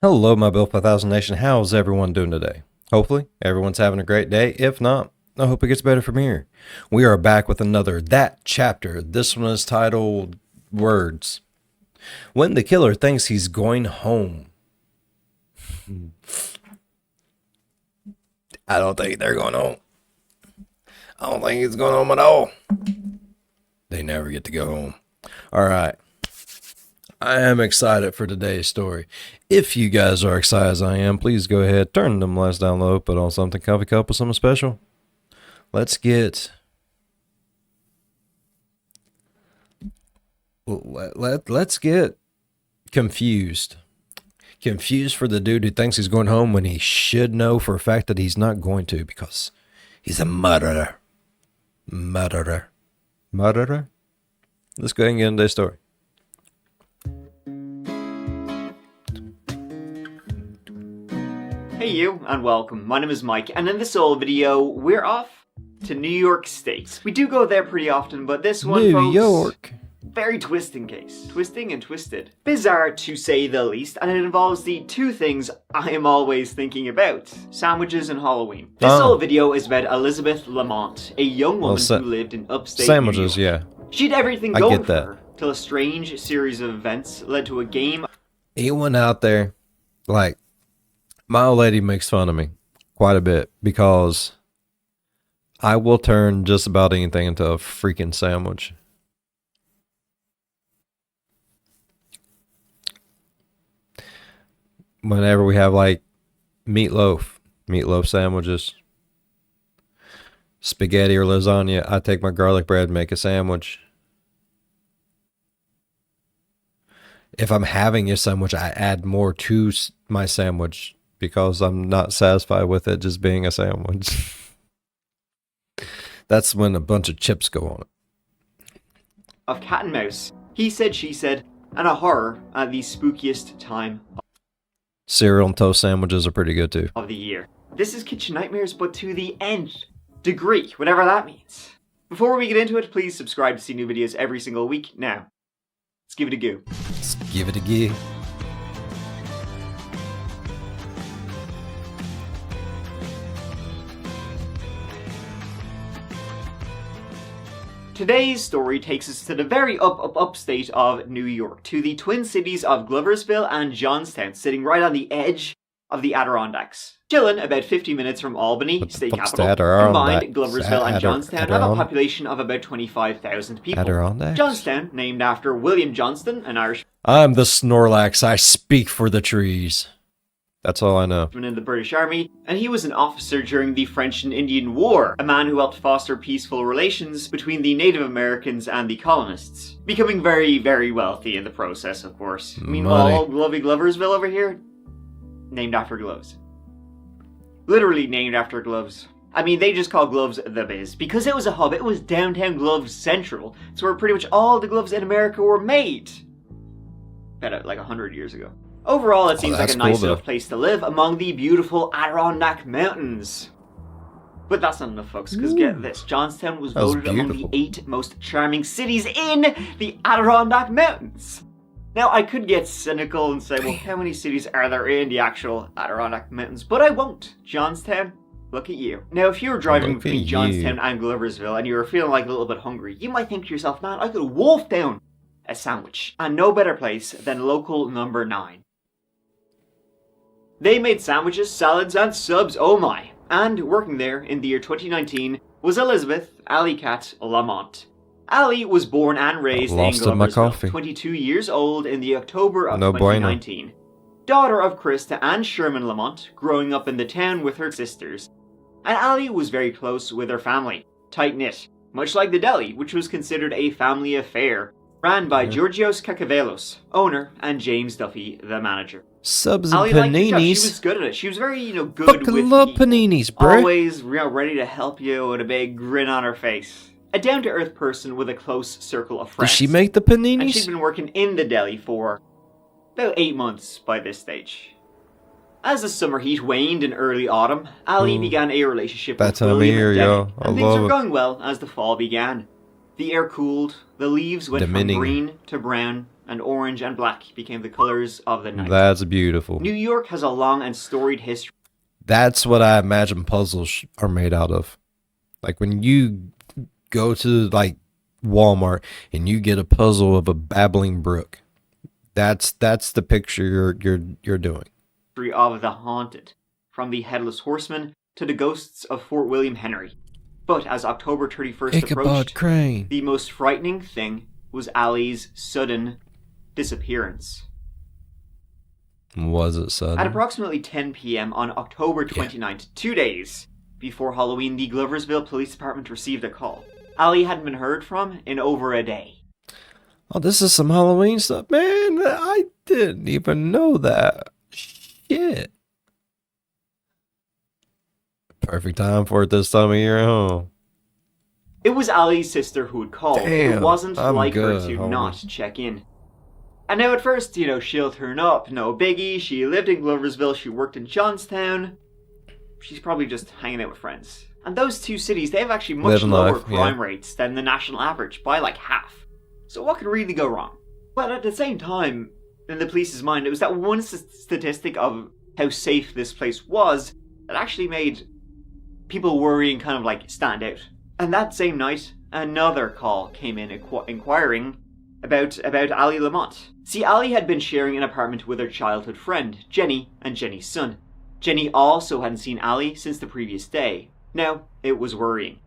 Hello, my Built 5000 Nation. How's everyone doing today? Hopefully, everyone's having a great day. If not, I hope it gets better from here. We are back with another That Chapter. This one is titled Words. When the killer thinks he's going home. I don't think they're going home. I don't think he's going home at all. They never get to go home. All right. I am excited for today's story. If you guys are excited as I am, please go ahead, turn them lights down low, put on something comfy, cup with something special. Let's get confused. Confused for the dude who thinks he's going home when he should know for a fact that he's not going to because he's a murderer. Murderer. Let's go ahead and get into today's story. Hey you, and welcome. My name is Mike, and in this old video, we're off to New York State. We do go there pretty often, but this one, New York. Very twisting case. Twisting and twisted. Bizarre, to say the least, and it involves the two things I am always thinking about. Sandwiches and Halloween. This whole video is about Allyzibeth Lamont, a young woman who lived in upstate sandwiches, New York. yeah. She had everything going for her, till a strange series of events led to a game. Anyone out there, like, my old lady makes fun of me quite a bit because I will turn just about anything into a freaking sandwich. Whenever we have like meatloaf sandwiches, spaghetti or lasagna, I take my garlic bread and make a sandwich. If I'm having a sandwich, I add more to my sandwich because I'm not satisfied with it just being a sandwich. That's when a bunch of chips go on it. Of cat and mouse, he said, she said, and a horror at the spookiest time Cereal and toast sandwiches are pretty good too. Of the year. This is Kitchen Nightmares, but to the nth degree, whatever that means. Before we get into it, please subscribe to see new videos every single week. Now, let's give it a go. Let's give it a go. Today's story takes us to the very upstate of New York, to the twin cities of Gloversville and Johnstown, sitting right on the edge of the Adirondacks. Chilling about 50 minutes from Albany, state capital. Combined, Gloversville and Johnstown have a population of about 25,000 people. Adirondacks? Johnstown, named after William Johnston, an Irish. I'm the Snorlax. I speak for the trees. That's all I know. In the British Army, and he was an officer during the French and Indian War, a man who helped foster peaceful relations between the Native Americans and the colonists, becoming very, very wealthy in the process, of course. Meanwhile, lovely Gloversville over here, named after gloves. Literally named after gloves. I mean, they just call gloves the biz, because it was a hub. It was downtown Gloves Central. It's where pretty much all the gloves in America were made. About like 100 years ago. Overall, it seems like a nice enough place to live among the beautiful Adirondack Mountains. But that's not enough, folks, because get this. Johnstown was voted among the 8 most charming cities in the Adirondack Mountains. Now, I could get cynical and say, well, how many cities are there in the actual Adirondack Mountains? But I won't. Johnstown, look at you. Now, if you were driving between Johnstown and Gloversville and you were feeling like a little bit hungry, you might think to yourself, man, I could wolf down a sandwich. And no better place than local number 9. They made sandwiches, salads, and subs, oh my. And working there in the year 2019 was Allyzibeth Lamont. Ally was born and raised in Gloversville, 22 years old in the October of 2019. Bueno. Daughter of Krista and Sherman Lamont, growing up in the town with her sisters. And Ally was very close with her family, tight-knit, much like the deli, which was considered a family affair, ran by Georgios Kakavelos, owner, and James Duffy, the manager. Subs and paninis. She was good at it. She was very, good fucking with love people. Paninis, bro. Always, ready to help you with a big grin on her face. A down-to-earth person with a close circle of friends. Did she make the paninis? And she'd been working in the deli for about 8 months by this stage. As the summer heat waned in early autumn, Ally began a relationship with William Denny, and things were going well as the fall began. The air cooled, the leaves went from green to brown, and orange and black became the colors of the night. That's beautiful. New York has a long and storied history. That's what I imagine puzzles are made out of. Like when you go to like Walmart and you get a puzzle of a babbling brook. That's the picture you're doing. Of the haunted, from the Headless Horseman to the ghosts of Fort William Henry. But as October 31st Ichabod approached, Crane. the most frightening thing was Ally's sudden disappearance. Was it sudden? At approximately 10 p.m. on October 29th, 2 days before Halloween, the Gloversville Police Department received a call. Ally hadn't been heard from in over a day. Oh, this is some Halloween stuff. Man, I didn't even know that. Shit. Perfect time for it this time of year, huh? It was Ally's sister who had called. Damn, it wasn't I'm like good, her to homie. not check in. And now at first, she'll turn up, no biggie. She lived in Gloversville, she worked in Johnstown. She's probably just hanging out with friends. And those two cities, they have actually much Living lower life, crime rates than the national average, by like half. So what could really go wrong? But at the same time, in the police's mind, it was that one statistic of how safe this place was that actually made people worrying kind of like stand out. And that same night, another call came in inquiring about Ally Lamont. See, Ally had been sharing an apartment with her childhood friend, Jenny, and Jenny's son. Jenny also hadn't seen Ally since the previous day. Now, it was worrying.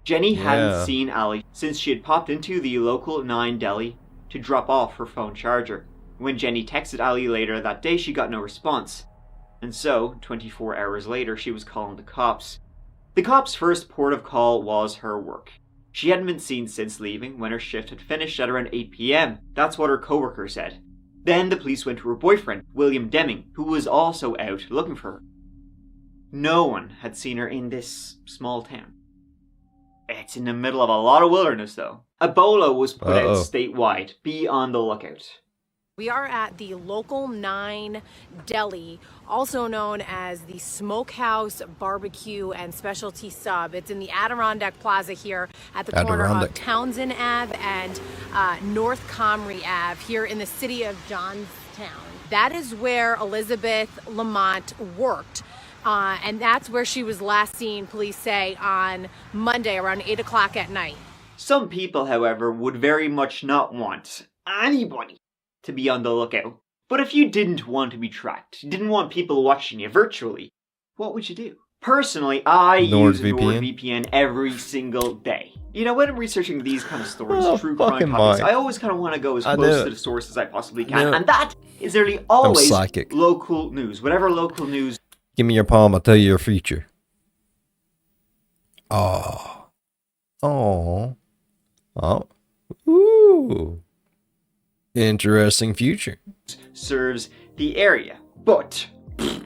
Jenny hadn't seen Ally since she had popped into the local 9 deli to drop off her phone charger. When Jenny texted Ally later that day, she got no response. And so, 24 hours later, she was calling the cops. The cops' first port of call was her work. She hadn't been seen since leaving when her shift had finished at around 8 p.m. That's what her coworker said. Then the police went to her boyfriend, William Deming, who was also out looking for her. No one had seen her in this small town. It's in the middle of a lot of wilderness, though. A bolo was put out statewide. Be on the lookout. We are at the Local 9 Deli, also known as the Smokehouse Barbecue and Specialty Sub. It's in the Adirondack Plaza here at the corner of Townsend Ave and North Comrie Ave here in the city of Johnstown. That is where Allyzibeth Lamont worked. And that's where she was last seen, police say, on Monday around 8 o'clock at night. Some people, however, would very much not want anybody to be on the lookout. But if you didn't want to be tracked, you didn't want people watching you virtually, what would you do? Personally, I use NordVPN every single day. When I'm researching these kind of stories, true crime topics, I always kind of want to go as close to the source as I possibly can. And that is nearly always local news. Whatever local news. Give me your palm, I'll tell you your future. Oh. Ooh. Interesting future. Serves the area. But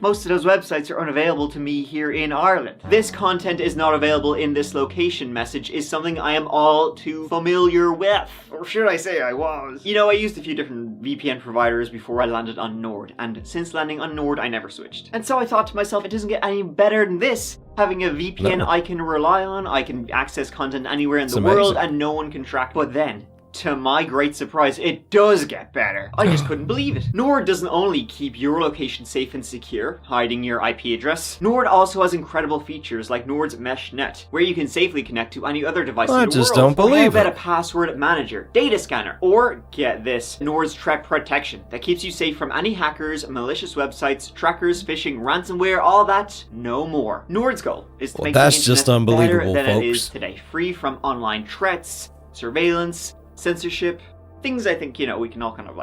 most of those websites are unavailable to me here in Ireland. This content is not available in this location message is something I am all too familiar with. Or should I say I was? I used a few different VPN providers before I landed on Nord, and since landing on Nord, I never switched. And so I thought to myself, it doesn't get any better than this. Having a VPN I can rely on, I can access content anywhere in the world, and no one can track. But then, to my great surprise, it does get better. I just couldn't believe it. Nord doesn't only keep your location safe and secure, hiding your IP address. Nord also has incredible features like Nord's Mesh Net, where you can safely connect to any other device in the world. I just don't believe it. How about a password manager, data scanner, or get this, Nord's Threat Protection that keeps you safe from any hackers, malicious websites, trackers, phishing, ransomware, all that, no more. Nord's goal is to make the internet better than it is today, free from online threats, surveillance, censorship, things I think, we can all kind of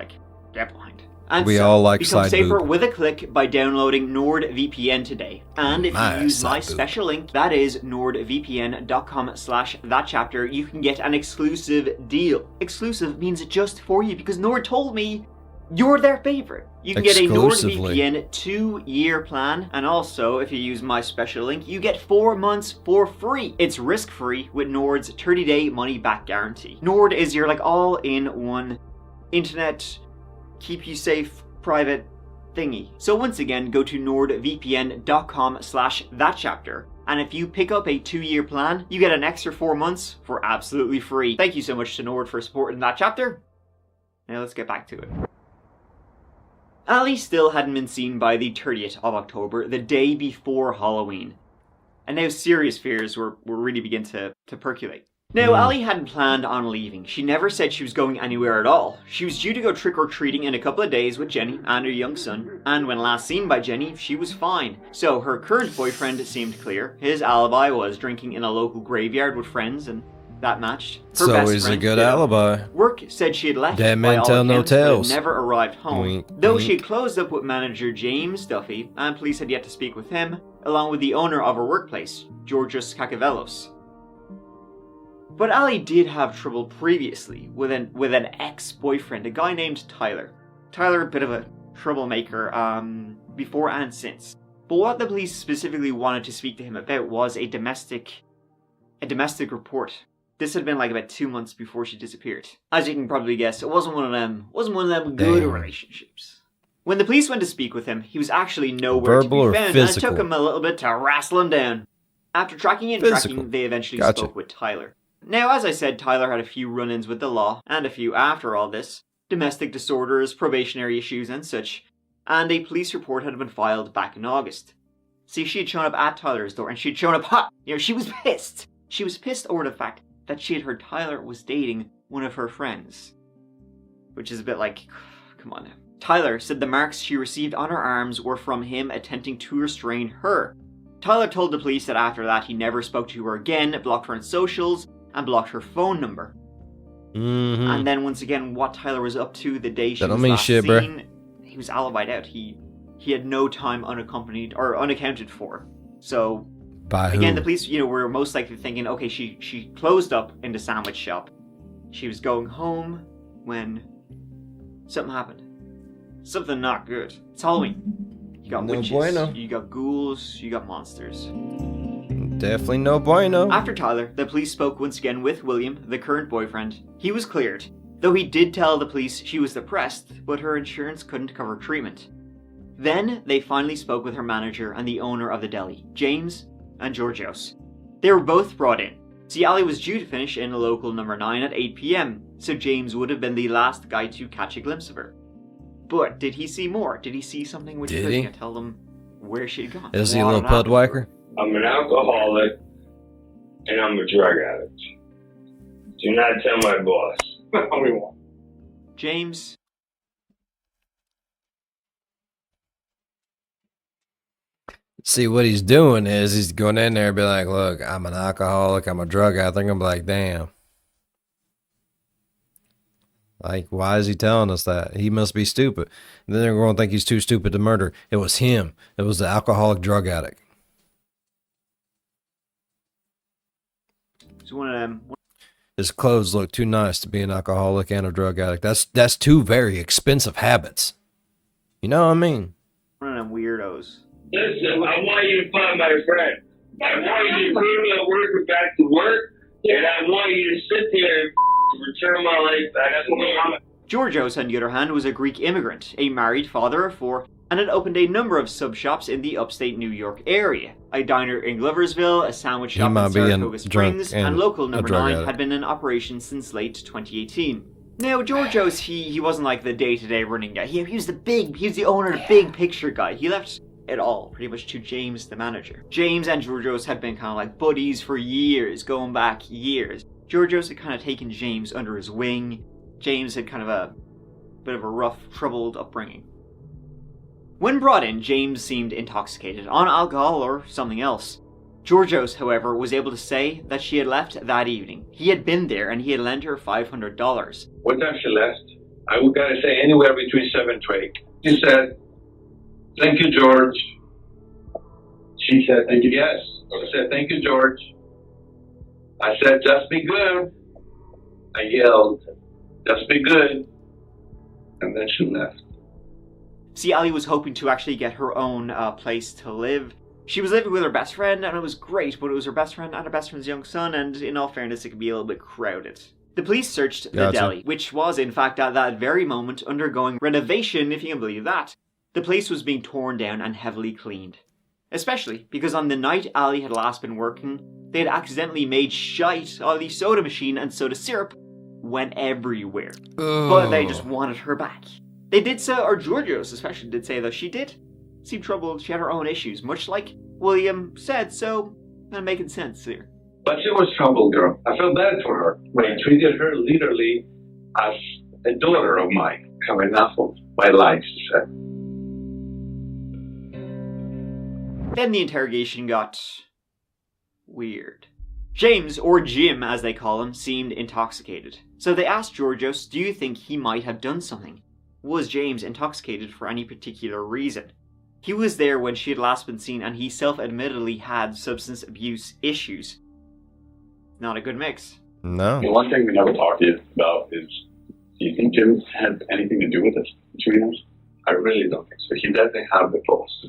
get behind. And we all like become side safer boob. with a click by downloading NordVPN today. And if you use my special link, that is nordvpn.com/thatchapter, you can get an exclusive deal. Exclusive means just for you, because Nord told me you're their favorite. You can get a NordVPN 2-year plan, and also, if you use my special link, you get 4 months for free. It's risk-free with Nord's 30-day money-back guarantee. Nord is your all-in-one internet, keep you safe, private thingy. So once again, go to nordvpn.com/thatchapter. And if you pick up a 2-year plan, you get an extra 4 months for absolutely free. Thank you so much to Nord for supporting That Chapter. Now let's get back to it. Ally still hadn't been seen by the 30th of October, the day before Halloween. And now serious fears were really beginning to percolate. Now, Ally hadn't planned on leaving. She never said she was going anywhere at all. She was due to go trick-or-treating in a couple of days with Jenny and her young son, and when last seen by Jenny, she was fine. So her current boyfriend seemed clear. His alibi was drinking in a local graveyard with friends, and that matched. Her It's best always a friend, good ditto. alibi. Work said she had left Dead by men all tell no accounts, but had tales. never arrived home. Wink, Though wink. she had closed up with manager James Duffy, and police had yet to speak with him, along with the owner of her workplace, Georgios Kakavelos. But Ally did have trouble previously with an ex-boyfriend, a guy named Tyler. Tyler, a bit of a troublemaker, before and since. But what the police specifically wanted to speak to him about was a domestic report. This had been like about 2 months before she disappeared. As you can probably guess, it wasn't one of them good Damn. relationships. When the police went to speak with him, he was actually nowhere Verbal to or be found, and it physical? took him a little bit to wrestle him down. After tracking, they eventually Gotcha. spoke with Tyler. Now, as I said, Tyler had a few run-ins with the law, and a few after all this. Domestic disorders, probationary issues, and such. And a police report had been filed back in August. See, she had shown up at Tyler's door, and she'd shown up hot. She was pissed. She was pissed over the fact that she had heard Tyler was dating one of her friends. Which is a bit like, come on now. Tyler said the marks she received on her arms were from him attempting to restrain her. Tyler told the police that after that he never spoke to her again, blocked her on socials, and blocked her phone number. Mm-hmm. And then once again, what Tyler was up to the day she That don't was mean last shit, bruh. seen, he was alibied out. He had no time unaccompanied or unaccounted for. So By who? again, the police, were most likely thinking, okay, she closed up in the sandwich shop. She was going home when something happened. Something not good. It's Halloween. You got No witches, bueno. you got ghouls, you got monsters. Definitely no bueno. After Tyler, the police spoke once again with William, the current boyfriend. He was cleared, though he did tell the police she was depressed, but her insurance couldn't cover treatment. Then, they finally spoke with her manager and the owner of the deli, James and Georgios. They were both brought in. See, Ally was due to finish in local number 9 at 8 p.m, so James would have been the last guy to catch a glimpse of her. But did he see more? Did he see something which Did could he? tell them where she had gone? Is he a What little had happened to her? pudwiker? I'm an alcoholic and I'm a drug addict. Do not tell my boss. James. See, what he's doing is he's going in there and be like, look, I'm an alcoholic, I'm a drug addict. I'm like, damn. Like, why is he telling us that? He must be stupid. And then they're going to think he's too stupid to murder. It was him. It was the alcoholic drug addict. It's one of them. His clothes look too nice to be an alcoholic and a drug addict. That's two very expensive habits. You know what I mean? One of them weirdos. Listen, I want you to find my friend. I want you to bring me a worker back to work, and I want you to sit there and return my life back to me. Georgios, on the other hand, was a Greek immigrant, a married father of 4, and had opened a number of sub shops in the upstate New York area. A diner in Gloversville, a sandwich He shop might in be Saratoga drunk Springs, and and local a number drug 9 addict. had been in operation since late 2018. Now, Georgios, he wasn't like the day-to-day running guy. He was the owner, the big picture guy. He left it all pretty much to James, the manager. James and Georgios had been kind of like buddies for years, going back years. Georgios had kind of taken James under his wing. James had kind of a bit of a rough, troubled upbringing. When brought in, James seemed intoxicated, on alcohol or something else. Georgios, however, was able to say that she had left that evening. He had been there and he had lent her $500. What time she left? I would gotta say anywhere between 7 to 8. She said, "Thank you, George." She said, "Thank you." Yes. I said, "Thank you, George." I said, "Just be good." I yelled, "Just be good." And then she left. See, Ally was hoping to actually get her own place to live. She was living with her best friend, and it was great, but it was her best friend and her best friend's young son, and in all fairness, it could be a little bit crowded. The police searched the Gotcha. deli, which was, in fact, at that very moment undergoing renovation, if you can believe that. The place was being torn down and heavily cleaned. Especially because on the night Ally had last been working, they had accidentally made shite out of the soda machine and soda syrup went everywhere. But they just wanted her back. They did say, or Georgios especially did say, that she did seem troubled. She had her own issues, much like William said, so kind of making sense here. But she was troubled, girl. I felt bad for her. I treated her literally as a daughter of mine. Have enough of my life, she said. Then the interrogation got weird. James, or Jim as they call him, seemed intoxicated. So they asked Georgios, do you think he might have done something? Was James intoxicated for any particular reason? He was there when she had last been seen and he self-admittedly had substance abuse issues. Not a good mix. No. The one thing we never talked to you about is, do you think Jim had anything to do with this between us? I really don't think so. He doesn't have the pulse.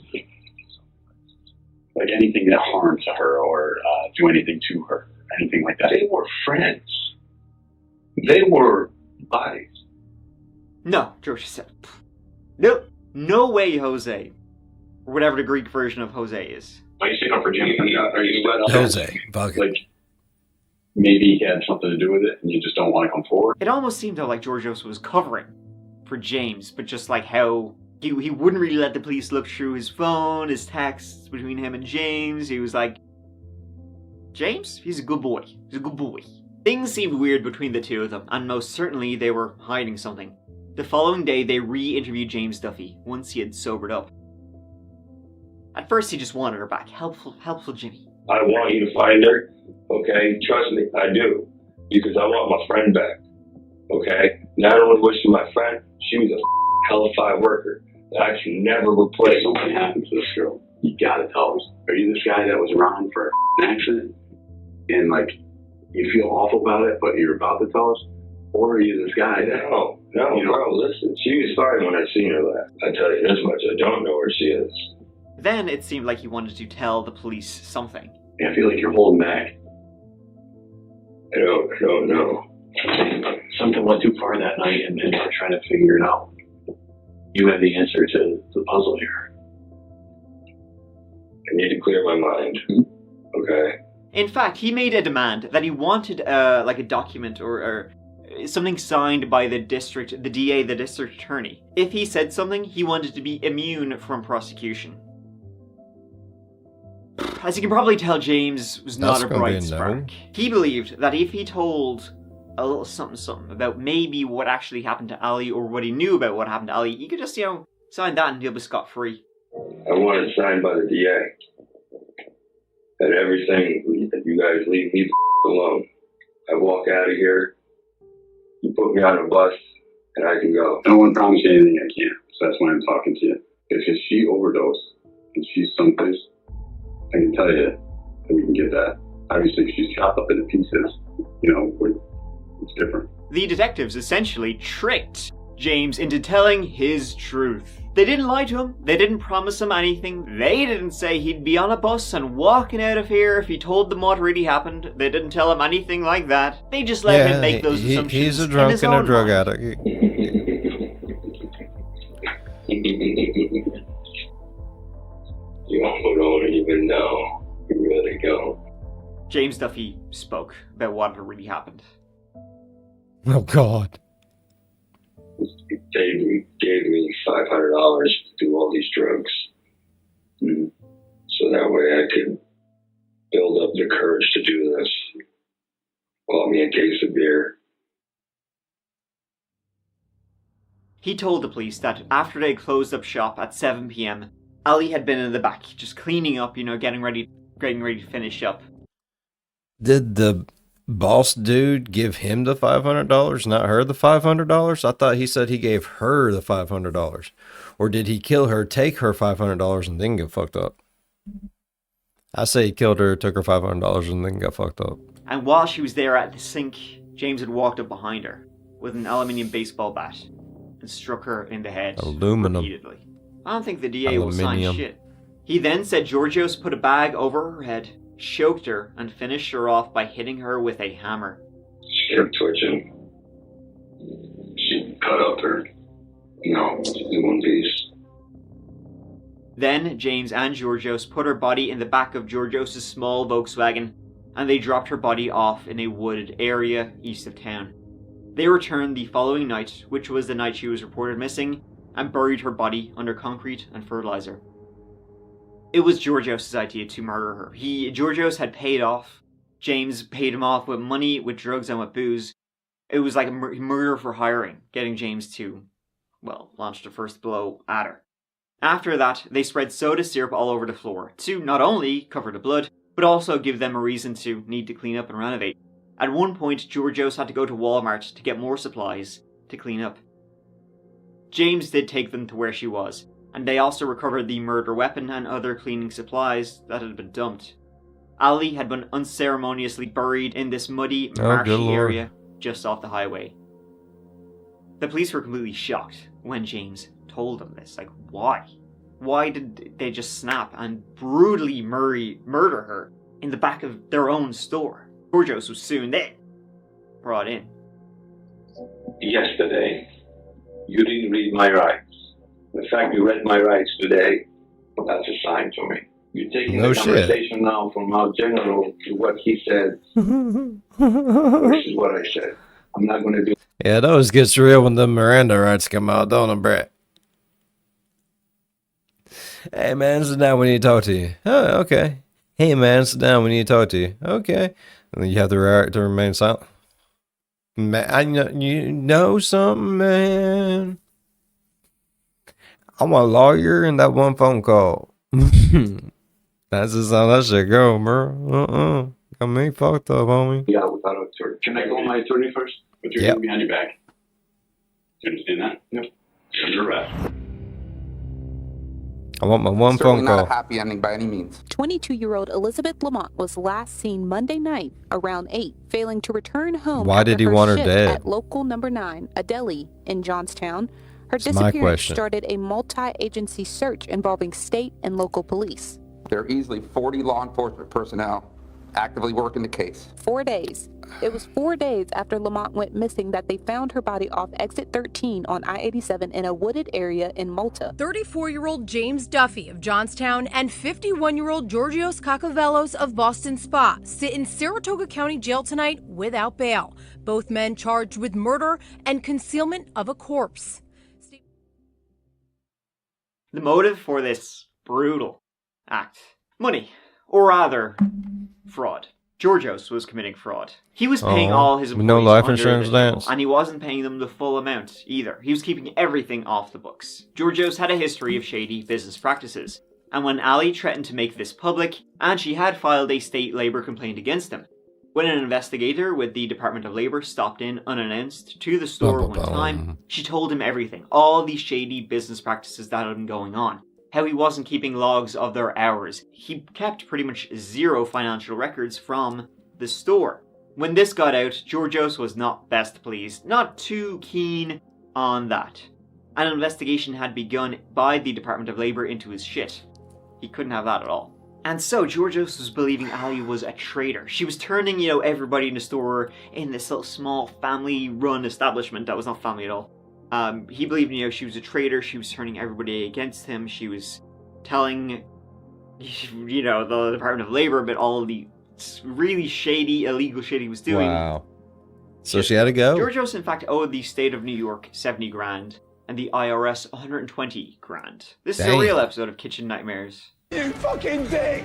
Like anything that harm to her or do anything to her, anything like that? They were friends. They were buddies. No, George said. Nope. No way, Jose. Or whatever the Greek version of Jose is. Are you sticking up for Jim? Are you Jose. Fuck it. Like, maybe he had something to do with it and you just don't want to come forward? It almost seemed though like Georgios was covering for James, but just like how he wouldn't really let the police look through his phone, his texts between him and James. He was like, James? He's a good boy. He's a good boy. Things seemed weird between the two of them, and most certainly they were hiding something. The following day, they re-interviewed James Duffy, once he had sobered up. At first, he just wanted her back. Helpful Jimmy. I want you to find her, okay? Trust me, I do. Because I want my friend back, okay? Not only was she my friend, she was a hellified worker that I can never replace. Something happened to this girl. You gotta tell us. Are you this guy that was around for an accident? And like, you feel awful about it, but you're about to tell us? Or are you this guy that... No, bro, listen. She was fine when I seen her last. I tell you this much, I don't know where she is. Then it seemed like he wanted to tell the police something. I feel like you're holding back. I don't know. Something went too far that night and then we're trying to figure it out. You have the answer to the puzzle here. I need to clear my mind. Okay? In fact, he made a demand that he wanted like a document or something signed by the DA, the district attorney. If he said something, he wanted to be immune from prosecution. As you can probably tell, James was not a bright spark. He believed that if he told a little something about maybe what actually happened to Ally or what he knew about what happened to Ally, he could just, sign that and he'll be scot-free. I want it signed by the DA. And everything, you guys leave me alone. I walk out of here, you put me on a bus, and I can go. No one promised you anything I can't, so that's why I'm talking to you. Because she overdosed, and she's someplace, I can tell you that we can get that. Obviously, if she's chopped up into pieces, it's different. The detectives essentially tricked James into telling his truth. They didn't lie to him, they didn't promise him anything, they didn't say he'd be on a bus and walking out of here if he told them what really happened, they didn't tell him anything like that. They just let him make those assumptions. He's a drunk and a drug addict. You don't even know. You really don't. James Duffy spoke about what had really happened. Oh, God. They gave me $500 to do all these drugs. So that way I could build up the courage to do this. Bought me a case of beer. He told the police that after they closed up shop at 7 p.m, Ally had been in the back, just cleaning up, getting ready to finish up. Did the boss dude give him the $500, not her the $500? I thought he said he gave her the $500. Or did he kill her, take her $500, and then get fucked up? I say he killed her, took her $500, and then got fucked up. And while she was there at the sink, James had walked up behind her with an aluminium baseball bat and struck her in the head repeatedly. I don't think the DA will sign shit. He then said Georgios put a bag over her head, choked her, and finished her off by hitting her with a hammer. She kept twitching. She cut up her, in one piece. Then James and Georgios put her body in the back of Georgios' small Volkswagen, and they dropped her body off in a wooded area east of town. They returned the following night, which was the night she was reported missing, and buried her body under concrete and fertilizer. It was Georgios' idea to murder her. Georgios had paid off. James paid him off with money, with drugs, and with booze. It was like a murder for hiring, getting James to, well, launch the first blow at her. After that, they spread soda syrup all over the floor to not only cover the blood, but also give them a reason to need to clean up and renovate. At one point, Georgios had to go to Walmart to get more supplies to clean up. James did take them to where she was, and they also recovered the murder weapon and other cleaning supplies that had been dumped. Ally had been unceremoniously buried in this muddy, marshy area just off the highway. The police were completely shocked when James told them this. Like, why? Why did they just snap and brutally murder her in the back of their own store? Georgios was soon then brought in. Yesterday, you didn't read my rights. The fact you read my rights today, that's a sign to me. You're taking the conversation now from how general to what he said versus what I said. I'm not going to do. Yeah, it always gets real when the Miranda rights come out, don't it, Brett? Hey, man, sit down. We need to talk to you. Oh, okay. Hey, man, sit down. We need to talk to you. Okay. And then you have the right to remain silent. Man, I know, you know something, man? I'm a lawyer in that one phone call. That's just how that shit go, bro. Got me fucked up, homie. Yeah, without an attorney. Can I call my attorney first? But you're going behind your back. You understand that? Yep. Under arrest. I want my one phone call. Not a happy ending by any means. 22-year-old Allyzibeth Lamont was last seen Monday night around 8, failing to return home. Why did he want her dead? At local number 9, a deli in Johnstown. Her disappearance started a multi-agency search involving state and local police. There are easily 40 law enforcement personnel actively working the case. 4 days. It was 4 days after Lamont went missing that they found her body off exit 13 on I-87 in a wooded area in Malta. 34-year-old James Duffy of Johnstown and 51-year-old Georgios Kakavelos of Boston Spa sit in Saratoga County Jail tonight without bail. Both men charged with murder and concealment of a corpse. The motive for this brutal act: money, or rather, fraud. Georgios was committing fraud. He was paying all his employees no life under insurance the table, dance, and he wasn't paying them the full amount either. He was keeping everything off the books. Georgios had a history of shady business practices, and when Ally threatened to make this public, and she had filed a state labor complaint against him. When an investigator with the Department of Labor stopped in unannounced to the store one time, she told him everything, all these shady business practices that had been going on. How he wasn't keeping logs of their hours. He kept pretty much zero financial records from the store. When this got out, Georgios was not best pleased, not too keen on that. An investigation had begun by the Department of Labor into his shit. He couldn't have that at all. And so Georgios was believing Ally was a traitor. She was turning, everybody in the store in this little small family-run establishment that was not family at all. He believed, she was a traitor. She was turning everybody against him. She was telling, the Department of Labor about all of the really shady, illegal shit he was doing. Wow. So she had to go? Georgios, in fact, owed the state of New York 70 grand and the IRS 120 grand. This is a real episode of Kitchen Nightmares. You fucking dick!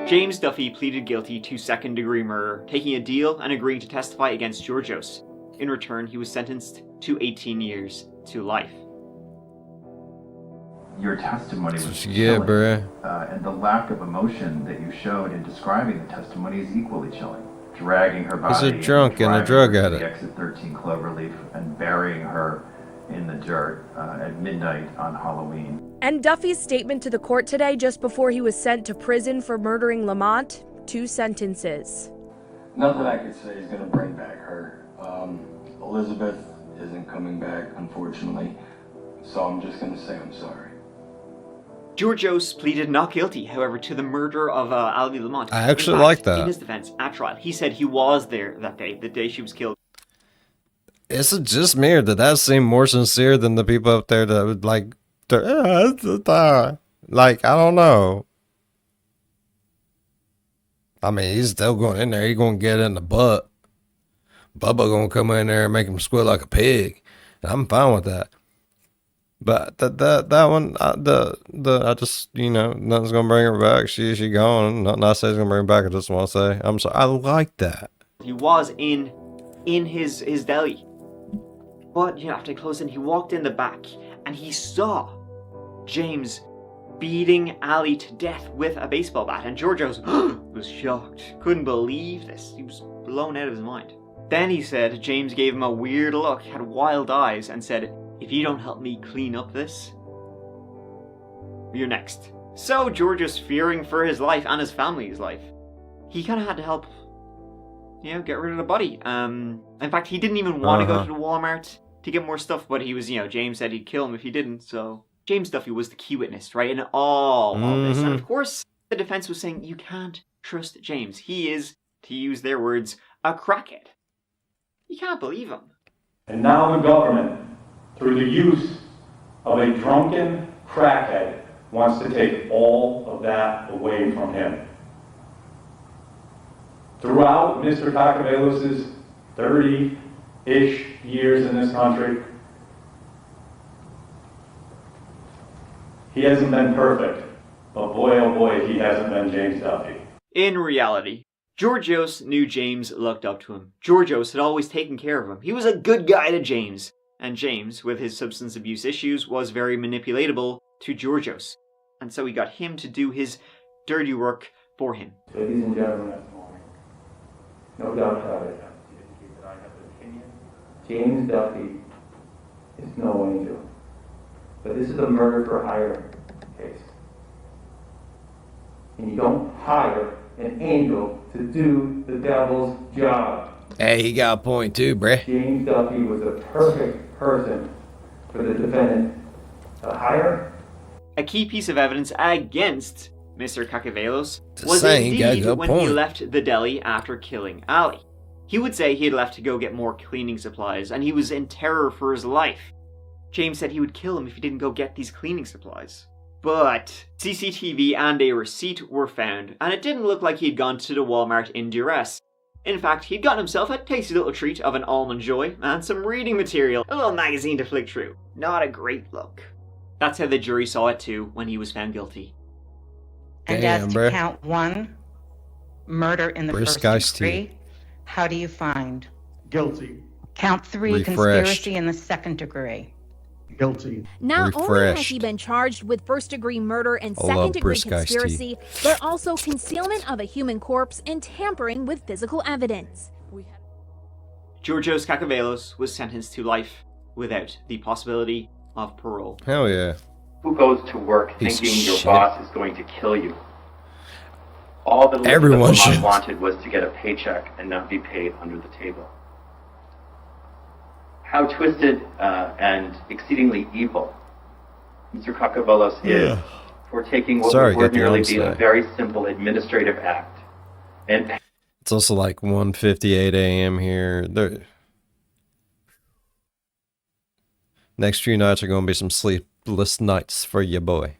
James Duffy pleaded guilty to second-degree murder, taking a deal and agreeing to testify against Georgios. In return, he was sentenced to 18 years to life. Your testimony was chilling, and the lack of emotion that you showed in describing the testimony is equally chilling. Dragging her body, he's a drunk and a drug addict. The exit 13 Cloverleaf and burying her in the dirt at midnight on Halloween. And Duffy's statement to the court today, just before he was sent to prison for murdering Lamont, 2 sentences. Nothing I could say is going to bring back her. Allyzibeth isn't coming back, unfortunately, so I'm just going to say I'm sorry. Georgios pleaded not guilty, however, to the murder of Ally Lamont. I actually like that. In his defense, at trial, he said he was there that day, the day she was killed. Is it just me, or did that seem more sincere than the people up there that would like, I don't know. I mean, he's still going in there. He's going to get in the butt. Bubba gonna come in there and make him squeal like a pig. And I'm fine with that. But that one, I just, nothing's gonna bring her back. She gone. Nothing I say is gonna bring her back. I just want to say, I'm sorry. I like that. He was in his deli. But, after closing, he walked in the back and he saw James beating Ally to death with a baseball bat. And Georgios was shocked. Couldn't believe this. He was blown out of his mind. Then he said James gave him a weird look, had wild eyes, and said, "If you don't help me clean up this, you're next." So Georgios, fearing for his life and his family's life, he kind of had to help, get rid of the body. In fact, he didn't even want to go to the Walmart to get more stuff, but he was, James said he'd kill him if he didn't, so James Duffy was the key witness, right, in all this. And of course, the defense was saying, you can't trust James. He is, to use their words, a crackhead. You can't believe him. And now the government, through the use of a drunken crackhead, wants to take all of that away from him. Throughout Mr. Kakavelos' 30-ish years in this country, he hasn't been perfect, but boy oh boy, he hasn't been James Duffy. In reality, Georgios knew James looked up to him. Georgios had always taken care of him. He was a good guy to James. And James, with his substance abuse issues, was very manipulatable to Georgios. And so he got him to do his dirty work for him. Ladies and gentlemen, this morning, no doubt about it, that I have an opinion. James Duffy is no angel. But this is a murder for hire case. And you don't hire an angel to do the devil's job. Hey, he got a point too, bruh. James Duffy was a perfect person for the defendant to hire. A key piece of evidence against Mr. Kakavelos was indeed when he left the deli after killing Ally. He would say he had left to go get more cleaning supplies, and he was in terror for his life. James said he would kill him if he didn't go get these cleaning supplies. But CCTV and a receipt were found, and it didn't look like he'd gone to the Walmart in duress. In fact, he'd gotten himself a tasty little treat of an Almond Joy and some reading material, a little magazine to flick through. Not a great look. That's how the jury saw it too when he was found guilty. And as to count 1, murder in the first degree, how do you find? Guilty. Count 3, conspiracy in the second degree. Guilty. Not only has he been charged with first-degree murder and second-degree conspiracy, but also concealment of a human corpse and tampering with physical evidence. Georgios Kakavelos was sentenced to life without the possibility of parole. Hell yeah. Who goes to work thinking your boss is going to kill you? All that Allyzibeth Lamont wanted was to get a paycheck and not be paid under the table. How twisted and exceedingly evil Mr. Kakavelos is for taking what would ordinarily be a very simple administrative act. And it's also like 1:58 a.m. here. Next few nights are going to be some sleepless nights for you, boy.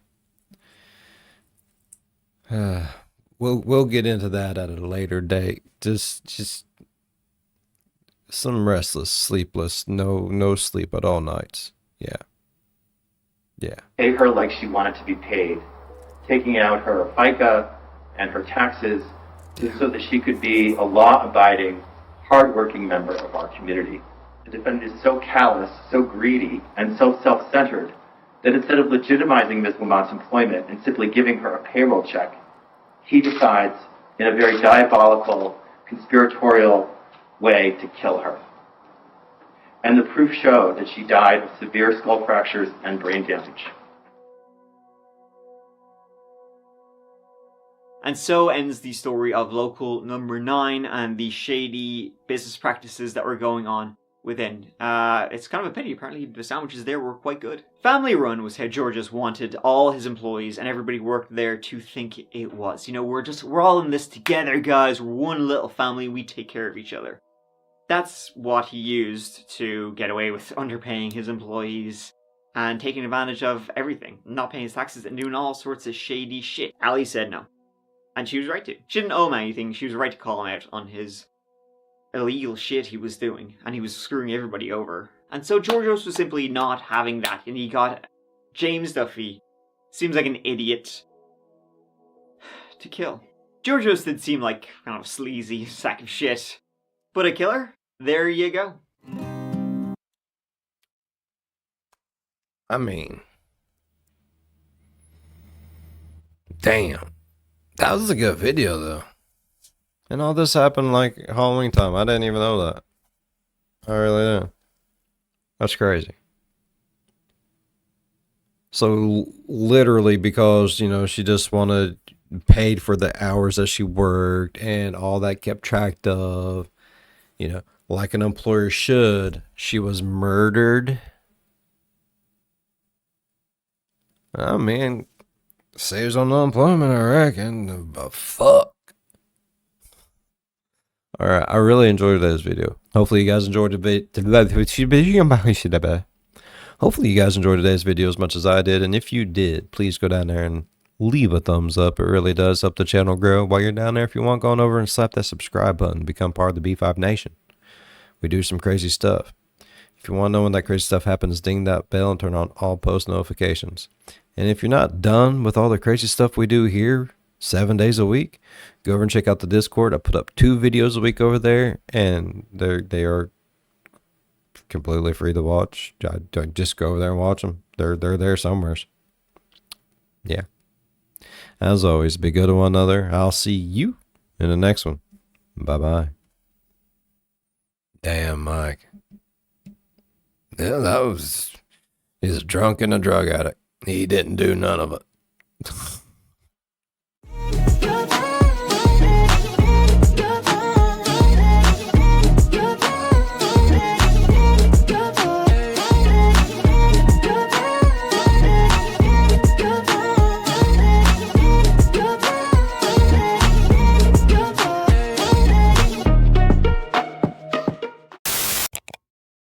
We'll get into that at a later date. Just some restless, sleepless, no sleep at all nights. Yeah. Pay her like she wanted to be paid, taking out her FICA and her taxes just so that she could be a law-abiding, hard-working member of our community. The defendant is so callous, so greedy, and so self-centered that instead of legitimizing Ms. Lamont's employment and simply giving her a payroll check, he decides, in a very diabolical, conspiratorial way, to kill her. And the proof showed that she died of severe skull fractures and brain damage. And so ends the story of local number 9 and the shady business practices that were going on within. It's kind of a pity. Apparently the sandwiches there were quite good. Family run was how Georgios wanted all his employees and everybody who worked there to think it was. We're all in this together, guys. We're one little family. We take care of each other. That's what he used to get away with underpaying his employees and taking advantage of everything. Not paying his taxes and doing all sorts of shady shit. Ally said no. And she was right to. She didn't owe him anything. She was right to call him out on his illegal shit he was doing, and he was screwing everybody over. And so Georgios was simply not having that, and he got James Duffy, seems like an idiot, to kill. Georgios did seem like kind of a sleazy sack of shit, but a killer? There you go. I mean, damn. That was a good video, though. And all this happened like Halloween time. I didn't even know that. I really didn't. That's crazy. So literally because, you know, she just wanted paid for the hours that she worked and all that kept tracked of, you know, like an employer should, she was murdered. Oh man, saves on unemployment, I reckon. But fuck. Alright, I really enjoyed today's video. Hopefully you guys enjoyed the video. Hopefully you guys enjoyed today's video as much as I did. And if you did, please go down there and leave a thumbs up. It really does help the channel grow. While you're down there, if you want, go on over and slap that subscribe button. Become part of the B5 Nation. We do some crazy stuff. If you want to know when that crazy stuff happens, ding that bell and turn on all post notifications. And if you're not done with all the crazy stuff we do here 7 days a week, go over and check out the Discord. I put up 2 videos a week over there, and they are completely free to watch. Just go over there and watch them. They're there somewhere. Yeah. As always, be good to one another. I'll see you in the next one. Bye-bye. Damn, Mike. Yeah, he's a drunk and a drug addict. He didn't do none of it.